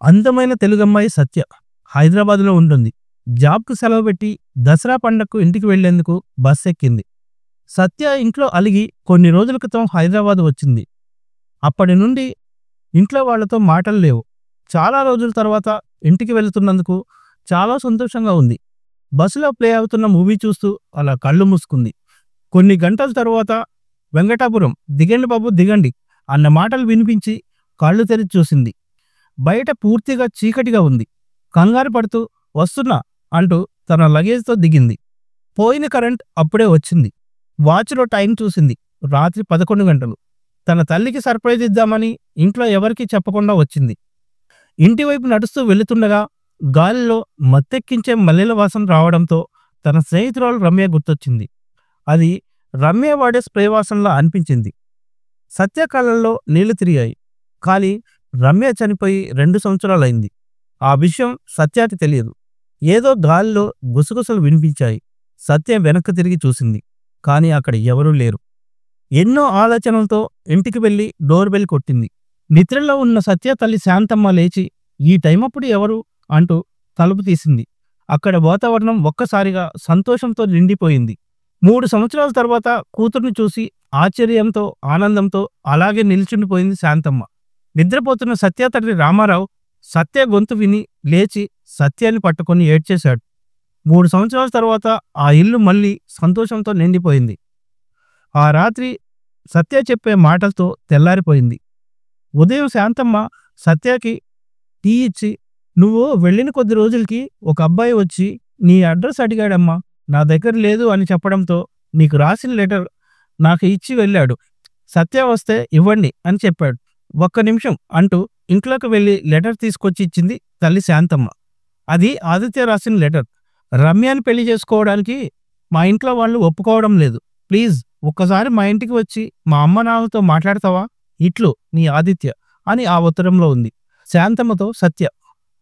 అందమైన తెలుగమ్మాయి సత్య హైదరాబాద్లో ఉంటుంది. జాబ్కు సెలవు పెట్టి దసరా పండగకు ఇంటికి వెళ్లేందుకు బస్ ఎక్కింది. సత్య ఇంట్లో అలిగి కొన్ని రోజుల క్రితం హైదరాబాద్ వచ్చింది. అప్పటి నుండి ఇంట్లో వాళ్లతో మాటలు లేవు. చాలా రోజుల తర్వాత ఇంటికి వెళుతున్నందుకు చాలా సంతోషంగా ఉంది. బస్సులో ప్లే అవుతున్న మూవీ చూస్తూ అలా కళ్ళు మూసుకుంది. కొన్ని గంటల తర్వాత వెంకటాపురం దిగండి బాబు దిగండి అన్న మాటలు వినిపించి కళ్ళు తెరిచి చూసింది. బయట పూర్తిగా చీకటిగా ఉంది. కంగారు పడుతూ వస్తున్నా అంటూ తన లగేజ్తో దిగింది. పోయిన కరెంట్ అప్పుడే వచ్చింది. వాచ్లో టైం చూసింది. రాత్రి 11 గంటలు. తన తల్లికి సర్ప్రైజ్ ఇద్దామని ఇంట్లో ఎవరికీ చెప్పకుండా వచ్చింది. ఇంటివైపు నడుస్తూ వెళుతుండగా గాలిలో మత్తెక్కించే మల్లెల వాసన రావడంతో తన స్నేహితురాలు రమ్య గుర్తొచ్చింది. అది రమ్య వాడే స్ప్రే వాసనలా అనిపించింది. సత్య కళ్ళల్లో నీళ్లు తిరిగాయి. కానీ రమ్య చనిపోయి 2 సంవత్సరాలైంది. ఆ విషయం సత్యాకి తెలియదు. ఏదో గాలిలో గుసగుసలు వినిపించాయి. సత్య వెనక్కి తిరిగి చూసింది. కానీ అక్కడ ఎవరూ లేరు. ఎన్నో ఆలోచనలతో ఇంటికి వెళ్ళి డోర్ బెల్ కొట్టింది. నిద్రలో ఉన్న సత్య తల్లి శాంతమ్మ లేచి ఈ టైమప్పుడు ఎవరు అంటూ తలుపు తీసింది. అక్కడ వాతావరణం ఒక్కసారిగా సంతోషంతో నిండిపోయింది. 3 సంవత్సరాల తర్వాత కూతుర్ని చూసి ఆశ్చర్యంతో ఆనందంతో అలాగే నిల్చుండిపోయింది శాంతమ్మ. నిద్రపోతున్న సత్య తండ్రి రామారావు సత్య గొంతు విని లేచి సత్యాన్ని పట్టుకొని ఏడ్చేశాడు. 3 సంవత్సరాల తర్వాత ఆ ఇల్లు మళ్ళీ సంతోషంతో నిండిపోయింది. ఆ రాత్రి సత్య చెప్పే మాటలతో తెల్లారిపోయింది. ఉదయం శాంతమ్మ సత్యకి టీ ఇచ్చి, నువ్వు వెళ్ళిన కొద్ది రోజులకి ఒక అబ్బాయి వచ్చి నీ అడ్రస్ అడిగాడమ్మా, నా దగ్గర లేదు అని చెప్పడంతో నీకు రాసిన లెటర్ నాకు ఇచ్చి వెళ్ళాడు. సత్య వస్తే ఇవ్వండి అని చెప్పాడు. ఒక్క నిమిషం అంటూ ఇంట్లోకి వెళ్ళి లెటర్ తీసుకొచ్చి ఇచ్చింది తల్లి శాంతమ్మ. అది ఆదిత్య రాసిన లెటర్. రమ్యాని పెళ్లి చేసుకోవడానికి మా ఇంట్లో వాళ్ళు ఒప్పుకోవడం లేదు. ప్లీజ్ ఒక్కసారి మా ఇంటికి వచ్చి మా అమ్మ నాన్నలతో మాట్లాడతావా? ఇట్లు నీ ఆదిత్య అని ఆ ఉత్తరంలో ఉంది. శాంతమ్మతో సత్య,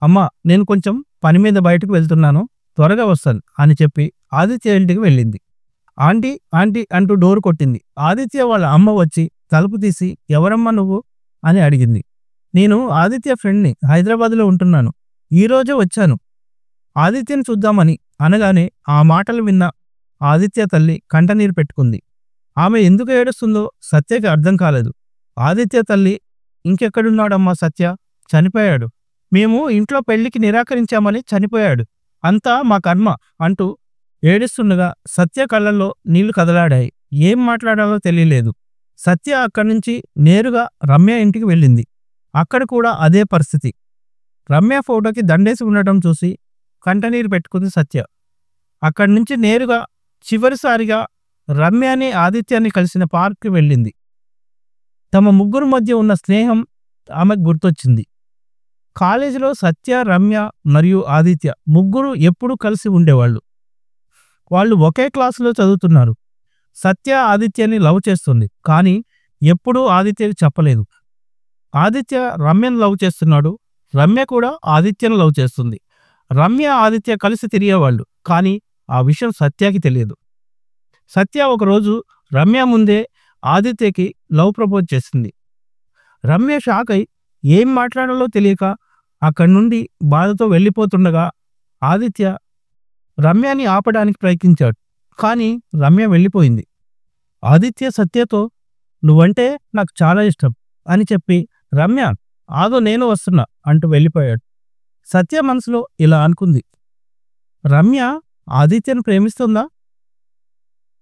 అమ్మా నేను కొంచెం పని మీద బయటకు వెళ్తున్నాను, త్వరగా వస్తాను అని చెప్పి ఆదిత్య ఇంటికి వెళ్ళింది. ఆంటీ ఆంటీ అంటూ డోర్ కొట్టింది. ఆదిత్య వాళ్ళ అమ్మ వచ్చి తలుపు తీసి ఎవరమ్మా నువ్వు అని అడిగింది. నేను ఆదిత్య ఫ్రెండ్ని, హైదరాబాద్లో ఉంటున్నాను, ఈరోజే వచ్చాను ఆదిత్యని చూద్దామని అనగానే ఆ మాటలు విన్న ఆదిత్య తల్లి కంటనీరు పెట్టుకుంది. ఆమె ఎందుకు ఏడుస్తుందో సత్యకి అర్థం కాలేదు. ఆదిత్య తల్లి, ఇంకెక్కడున్నాడమ్మా సత్య? చనిపోయాడు. మేము ఇంట్లో పెళ్లికి నిరాకరించామని చనిపోయాడు. అంతా మా కర్మ అంటూ ఏడుస్తుండగా సత్య కళ్ళల్లో నీళ్లు కదలాడాయి. ఏం మాట్లాడాలో తెలియలేదు. సత్య అక్కడి నుంచి నేరుగా రమ్య ఇంటికి వెళ్ళింది. అక్కడ కూడా అదే పరిస్థితి. రమ్య ఫోటోకి దండేసి ఉండటం చూసి కంటనీరు పెట్టుకుంది సత్య. అక్కడి నుంచి నేరుగా చివరిసారిగా రమ్యని ఆదిత్యాన్ని కలిసిన పార్క్కి వెళ్ళింది. తమ ముగ్గురు మధ్య ఉన్న స్నేహం ఆమెకు గుర్తొచ్చింది. కాలేజీలో సత్య, రమ్య మరియు ఆదిత్య ముగ్గురు ఎప్పుడూ కలిసి ఉండేవాళ్ళు. వాళ్ళు ఒకే క్లాసులో చదువుతున్నారు. సత్య ఆదిత్యని లవ్ చేస్తుంది, కానీ ఎప్పుడూ ఆదిత్యకి చెప్పలేదు. ఆదిత్య రమ్యను లవ్ చేస్తున్నాడు. రమ్య కూడా ఆదిత్యను లవ్ చేస్తుంది. రమ్య ఆదిత్య కలిసి తిరిగేవాళ్ళు, కానీ ఆ విషయం సత్యకి తెలియదు. సత్య ఒకరోజు రమ్య ముందే ఆదిత్యకి లవ్ ప్రపోజ్ చేసింది. రమ్య షాక్ అయి ఏం మాట్లాడాలో తెలియక అక్కడి నుండి బాధతో వెళ్ళిపోతుండగా ఆదిత్య రమ్యని ఆపడానికి ప్రయత్నించాడు, కానీ రమ్య వెళ్ళిపోయింది. ఆదిత్య సత్యతో నువ్వంటే నాకు చాలా ఇష్టం అని చెప్పి రమ్య ఆదో నేను వస్తున్నా అంటూ వెళ్ళిపోయాడు. సత్య మనసులో ఇలా అనుకుంది, రమ్య ఆదిత్యను ప్రేమిస్తుందా?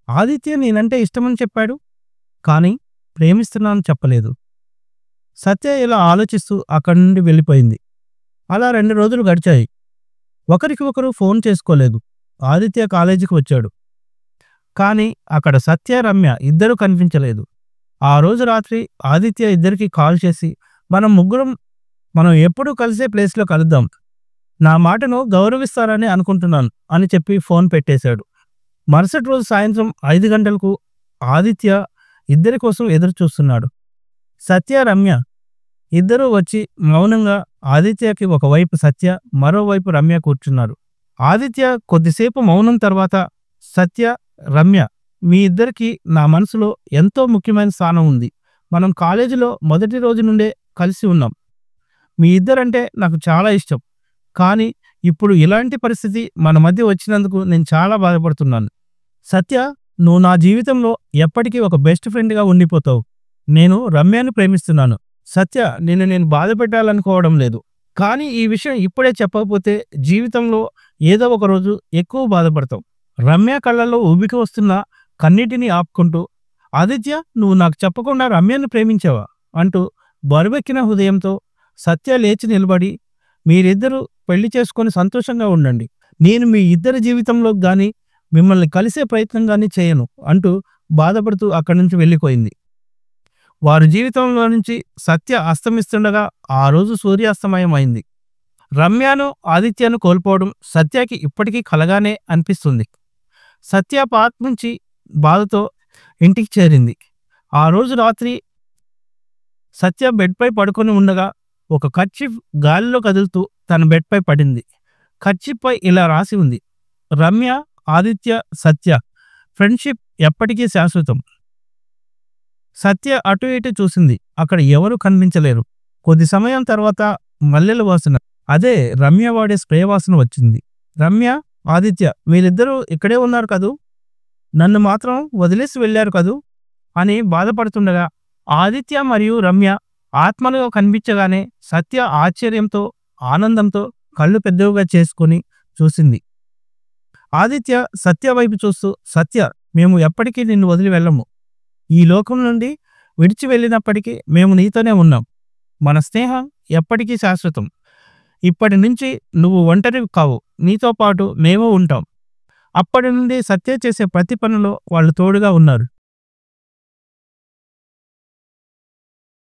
ఆదిత్య నేనంటే ఇష్టమని చెప్పాడు, కానీ ప్రేమిస్తున్నానని చెప్పలేదు. సత్య ఇలా ఆలోచిస్తూ అక్కడి నుండి వెళ్ళిపోయింది. అలా 2 రోజులు గడిచాయి. ఒకరికి ఒకరు ఫోన్ చేసుకోలేదు. ఆదిత్య కాలేజీకి వచ్చాడు, కానీ అక్కడ సత్య రమ్య ఇద్దరూ కనిపించలేదు. ఆ రోజు రాత్రి ఆదిత్య ఇద్దరికి కాల్ చేసి మనం ఎప్పుడూ కలిసే ప్లేస్లో కలుద్దాం, నా మాటను గౌరవిస్తారని అనుకుంటున్నాను అని చెప్పి ఫోన్ పెట్టేశాడు. మరుసటి రోజు సాయంత్రం 5 గంటలకు ఆదిత్య ఇద్దరి కోసం ఎదురు చూస్తున్నాడు. సత్య రమ్య ఇద్దరూ వచ్చి మౌనంగా ఆదిత్యకి ఒకవైపు సత్య, మరోవైపు రమ్య కూర్చున్నారు. ఆదిత్య కొద్దిసేపు మౌనం తర్వాత, సత్య, రమ్య మీ ఇద్దరికి నా మనసులో ఎంతో ముఖ్యమైన స్థానం ఉంది. మనం కాలేజీలో మొదటి రోజు నుండే కలిసి ఉన్నాం. మీ ఇద్దరంటే నాకు చాలా ఇష్టం. కానీ ఇప్పుడు ఇలాంటి పరిస్థితి మన మధ్య వచ్చినందుకు నేను చాలా బాధపడుతున్నాను. సత్య, నువ్వు నా జీవితంలో ఎప్పటికీ ఒక బెస్ట్ ఫ్రెండ్‌గా ఉండిపోతావు. నేను రమ్యని ప్రేమిస్తున్నాను. సత్య, నిన్ను నేను బాధపెట్టాలనుకోవడం లేదు. కానీ ఈ విషయం ఇప్పుడే చెప్పకపోతే జీవితంలో ఏదో ఒక రోజు ఎక్కువ బాధపడతావు. రమ్య కళ్ళల్లో ఉబికి వస్తున్న కన్నీటిని ఆపుకుంటూ, ఆదిత్య, నువ్వు నాకు చెప్పకుండా రమ్యను ప్రేమించావా అంటూ బరువెక్కిన హృదయంతో సత్య లేచి నిలబడి, మీరిద్దరూ పెళ్లి చేసుకొని సంతోషంగా ఉండండి. నేను మీ ఇద్దరి జీవితంలోకి గాని మిమ్మల్ని కలిసే ప్రయత్నం గాని చేయను అంటూ బాధపడుతూ అక్కడి నుంచి వెళ్ళిపోయింది. వారి జీవితంలో నుంచి సత్య అస్తమిస్తుండగా ఆ రోజు సూర్యాస్తమయం అయింది. రమ్యను, ఆదిత్యను కోల్పోవడం సత్యకి ఇప్పటికీ కలగానే అనిపిస్తుంది. సత్య పార్క్ నుంచి బాధతో ఇంటికి చేరింది. ఆ రోజు రాత్రి సత్య బెడ్పై పడుకొని ఉండగా ఒక కర్చీఫ్ గాలిలో కదులుతూ తన బెడ్పై పడింది. కర్చీఫ్పై ఇలా రాసి ఉంది: రమ్య, ఆదిత్య, సత్య, ఫ్రెండ్షిప్ ఎప్పటికీ శాశ్వతం. సత్య అటు ఇటు చూసింది. అక్కడ ఎవరూ కనిపించలేరు. కొద్ది సమయం తర్వాత మల్లెల వాసన, అదే రమ్య వాడే స్ప్రే వాసన వచ్చింది. రమ్య, ఆదిత్య, మీరిద్దరూ ఇక్కడే ఉన్నారు కదూ, నన్ను మాత్రం వదిలేసి వెళ్ళారు కదూ అని బాధపడుతుండగా ఆదిత్య మరియు రమ్య ఆత్మలుగా కనిపించగానే సత్య ఆశ్చర్యంతో, ఆనందంతో కళ్ళు పెద్దవిగా చేసుకొని చూసింది. ఆదిత్య సత్య వైపు చూస్తూ, సత్య, మేము ఎప్పటికీ నిన్ను వదిలి వెళ్ళము. ఈ లోకం నుండి విడిచి వెళ్ళినప్పటికీ మేము నీతోనే ఉన్నాం. మన స్నేహం ఎప్పటికీ శాశ్వతం. ఇప్పటి నుంచి నువ్వు ఒంటరివి కావు, నీతో పాటు మేము ఉంటాం. అప్పటి నుండి సత్య చేసే ప్రతి పనిలో వాళ్ళు తోడుగా ఉన్నారు.